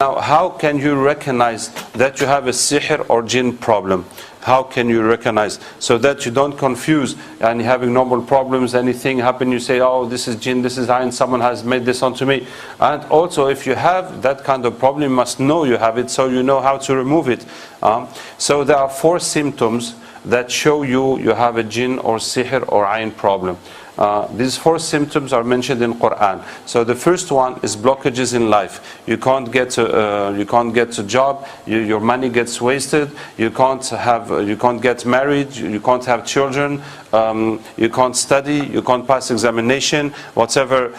Now, how can you recognize that you have a sihr or jinn problem? How can you recognize? So that you don't confuse and you're having normal problems, anything happen, you say, oh, this is jinn, this is ayn, someone has made this onto me. And also, if you have that kind of problem, you must know you have it, so you know how to remove it. So there are 4 symptoms that show you have a jinn or sihr or ayn problem. These 4 symptoms are mentioned in Quran. So the first one is blockages in life. You can't get a job. Your money gets wasted. You can't get married. You can't have children. You can't study. You can't pass examination. Whatever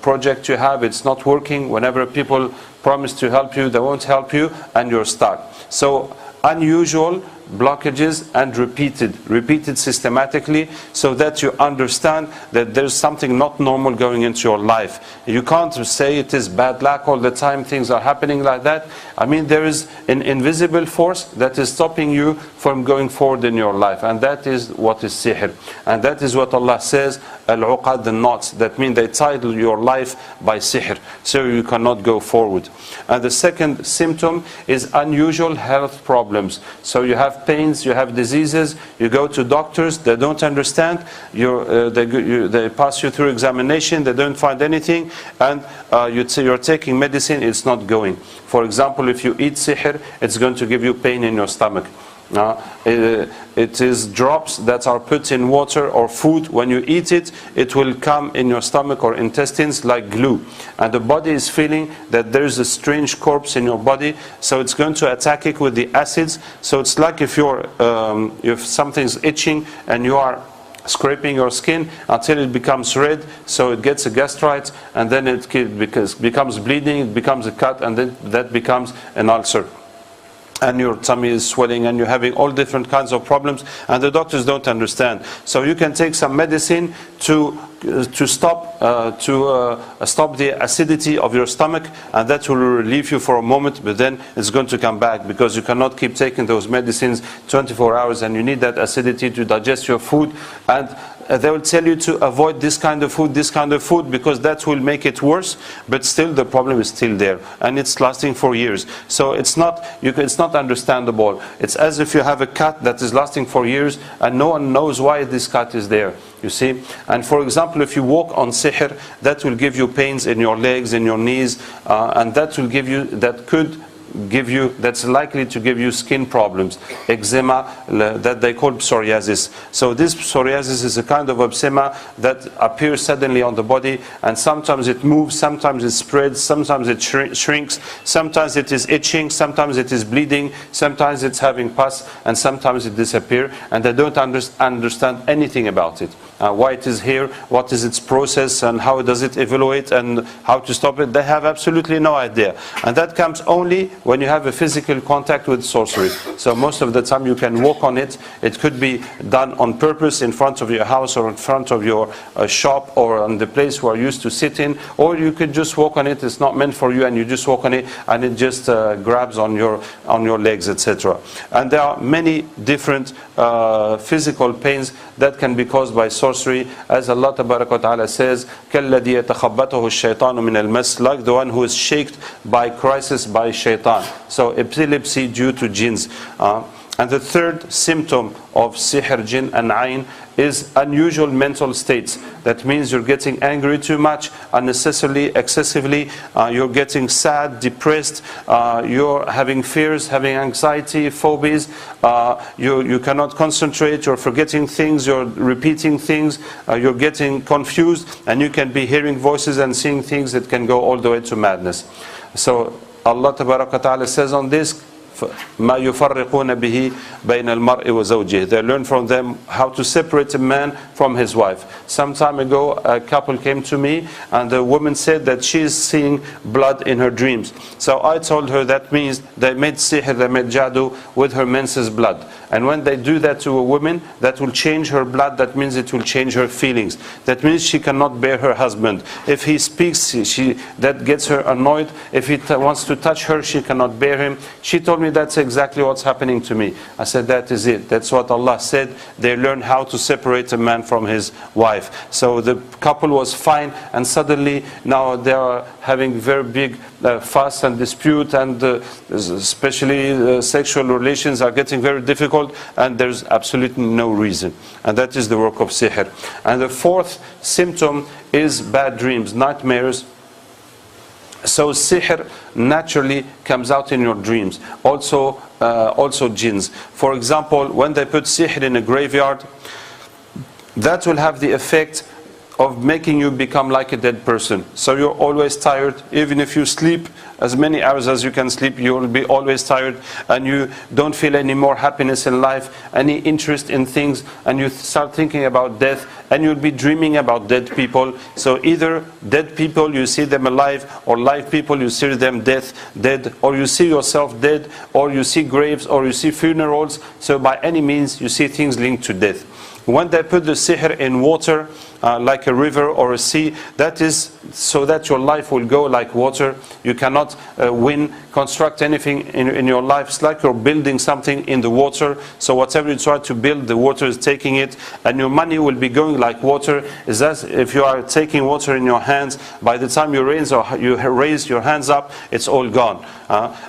project you have, it's not working. Whenever people promise to help you, they won't help you, and you're stuck. So unusual blockages and repeated systematically, so that you understand that there's something not normal going into your life. You can't say it is bad luck all the time, things are happening like that. I mean, there is an invisible force that is stopping you from going forward in your life, and that is what is sihr. And that is what Allah says, al-uqad, the knots, that mean they tie your life by sihr, so you cannot go forward. And the second symptom is unusual health problems. So you have pains, you have diseases, you go to doctors, they don't understand, they pass you through examination, they don't find anything, and you're taking medicine, it's not going. For example, if you eat sihr, it's going to give you pain in your stomach. It is drops that are put in water or food. When you eat it, it will come in your stomach or intestines like glue, and the body is feeling that there is a strange corpse in your body, so it's going to attack it with the acids. So it's like if something's itching and you are scraping your skin until it becomes red, so it gets a gastrite, and then it becomes bleeding, it becomes a cut, and then that becomes an ulcer, and your tummy is swelling, and you're having all different kinds of problems, and the doctors don't understand. So you can take some medicine to stop the acidity of your stomach, and that will relieve you for a moment, but then it's going to come back, because you cannot keep taking those medicines 24 hours, and you need that acidity to digest your food. And they will tell you to avoid this kind of food, because that will make it worse, but still the problem is still there, and it's lasting for years. So it's not understandable. It's as if you have a cut that is lasting for years, and no one knows why this cut is there, you see. And for example, if you walk on sihr, that will give you pains in your legs, in your knees, and that's likely to give you skin problems, eczema, that they call psoriasis. So this psoriasis is a kind of eczema that appears suddenly on the body, and sometimes it moves, sometimes it spreads, sometimes it shrinks, sometimes it is itching, sometimes it is bleeding, sometimes it's having pus, and sometimes it disappears, and they don't understand anything about it. Why it is here, what is its process, and how does it evaluate, and how to stop it. They have absolutely no idea. And that comes only when you have a physical contact with sorcery. So most of the time you can walk on it. It could be done on purpose in front of your house, or in front of your shop, or on the place where you used to sit in, or you could just walk on it. It's not meant for you, and you just walk on it, and it just grabs on your legs, etc. And there are many different physical pains that can be caused by sorcery, as Allah Tabaraka wa Ta'ala says, كَالَّذِي يَتَخَبَّطُهُ الشَّيْطَانُ مِنَ الْمَسِّ, like the one who is shaken by crisis by shaitan. So epilepsy due to jinns. And the third symptom of sihr, jinn and ayn is unusual mental states. That means you're getting angry too much, unnecessarily, excessively, you're getting sad, depressed, you're having fears, having anxiety, phobias, you cannot concentrate, you're forgetting things, you're repeating things, you're getting confused, and you can be hearing voices and seeing things that can go all the way to madness. So Allah Tabaraka wa Ta'ala says on this, مَا يُفَرِّقُونَ بِهِ بَيْنَ الْمَرْءِ وَزَوْجِهِ. They learn from them how to separate a man from his wife. Some time ago, a couple came to me, and the woman said that she is seeing blood in her dreams. So I told her that means they made sihr, they made jadu with her menses blood. And when they do that to a woman, that will change her blood. That means it will change her feelings. That means she cannot bear her husband. If he speaks, that gets her annoyed. If he wants to touch her, she cannot bear him. She told me that's exactly what's happening to me. I said, that is it. That's what Allah said. They learn how to separate a man from his wife. So the couple was fine, and suddenly now they are having very big fuss and dispute, and especially sexual relations are getting very difficult, and there's absolutely no reason. And that is the work of sihr. And the fourth symptom is bad dreams, nightmares. So sihr naturally comes out in your dreams. Also jinns. For example, when they put sihr in a graveyard, that will have the effect of making you become like a dead person. So you're always tired. Even if you sleep as many hours as you can sleep, you will be always tired, and you don't feel any more happiness in life, any interest in things, and you start thinking about death, and you'll be dreaming about dead people. So either dead people, you see them alive, or live people, you see them dead, or you see yourself dead, or you see graves, or you see funerals. So by any means, you see things linked to death. When they put the sihr in water, like a river or a sea, that is so that your life will go like water. You cannot construct anything in your life. It's like you're building something in the water. So whatever you try to build, the water is taking it, and your money will be going like water. Is as if you are taking water in your hands. By the time you raise your hands up, it's all gone.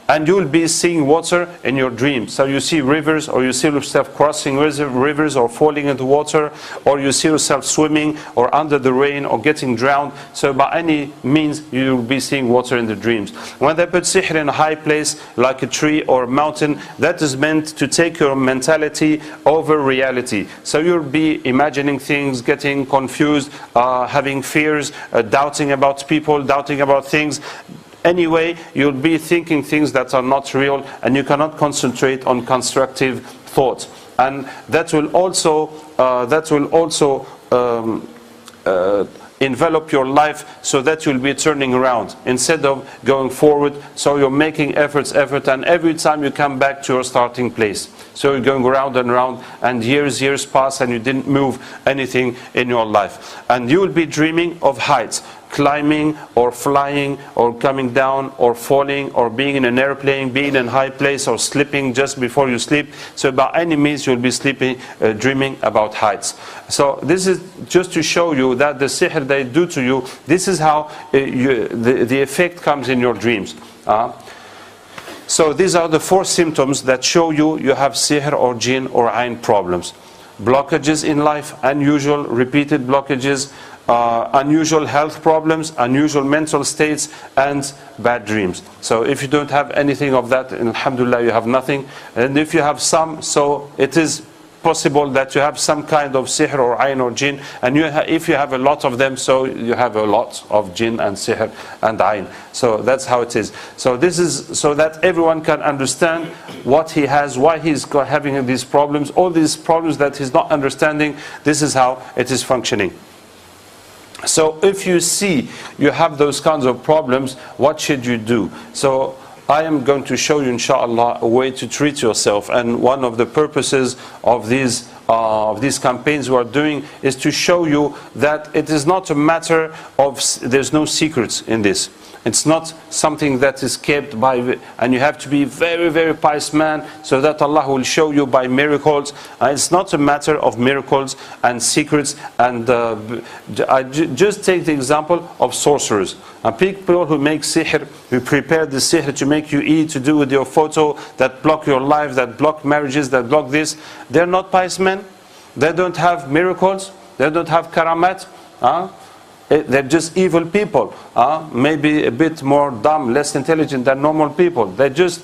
And you will be seeing water in your dreams. So you see rivers, or you see yourself crossing rivers, or falling into water, or you see yourself swimming, or under the rain, or getting drowned. So by any means, you will be seeing water in the dreams. When they put sihr in a high place, like a tree or a mountain, that is meant to take your mentality over reality. So you'll be imagining things, getting confused, having fears, doubting about people, doubting about things. Anyway, you'll be thinking things that are not real, and you cannot concentrate on constructive thoughts. And that will also envelop your life, so that you'll be turning around instead of going forward. So you're making effort, and every time you come back to your starting place. So you're going round and round, and years pass, and you didn't move anything in your life. And you will be dreaming of heights, climbing or flying or coming down or falling or being in an airplane, being in a high place, or sleeping just before you sleep. So by any means you'll be dreaming about heights. So this is just to show you that the sihr they do to you, this is how the effect comes in your dreams. So these are the four symptoms that show you have sihr or jinn or ayn problems. Blockages in life, unusual repeated blockages, unusual health problems, unusual mental states, and bad dreams. So if you don't have anything of that, alhamdulillah, you have nothing. And if you have some, so it is possible that you have some kind of sihr or ayn or jinn. And if you have a lot of them, so you have a lot of jinn and sihr and ayn. So that's how it is. So this is so that everyone can understand what he has, why he's having these problems, all these problems that he's not understanding. This is how it is functioning. So if you see you have those kinds of problems, what should you do? So I am going to show you, inshallah, a way to treat yourself. And one of the purposes of these campaigns we are doing is to show you that it is not a matter of, there's no secrets in this. It's not something that is kept by, and you have to be very, very pious man so that Allah will show you by miracles. It's not a matter of miracles and secrets. And I just take the example of sorcerers. People who make sihr, who prepare the sihr to make you eat, to do with your photo, that block your life, that block marriages, that block this. They're not pious men. They don't have miracles. They don't have karamat. They're just evil people, maybe a bit more dumb, less intelligent than normal people. They just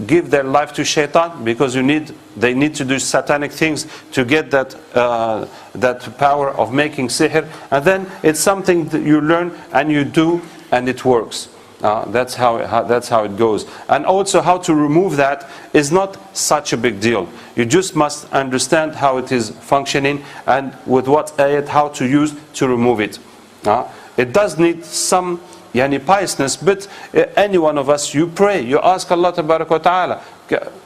give their life to shaitan because they need to do satanic things to get that power of making sihr. And then it's something that you learn and you do, and it works. That's how it goes. And also how to remove that is not such a big deal. You just must understand how it is functioning and with what ayat, how to use to remove it. It does need some piousness, but any one of us, you pray, you ask Allah Tabaraka wa Ta'ala.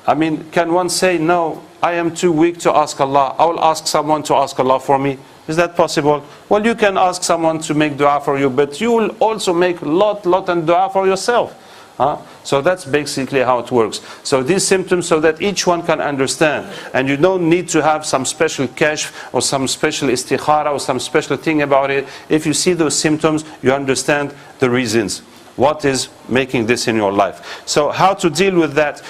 I mean, can one say, no, I am too weak to ask Allah, I will ask someone to ask Allah for me. Is that possible? Well, you can ask someone to make dua for you, but you will also make lot and dua for yourself. So that's basically how it works. So these symptoms, so that each one can understand. And you don't need to have some special kashf or some special istikhara or some special thing about it. If you see those symptoms, you understand the reasons. What is making this in your life? So how to deal with that?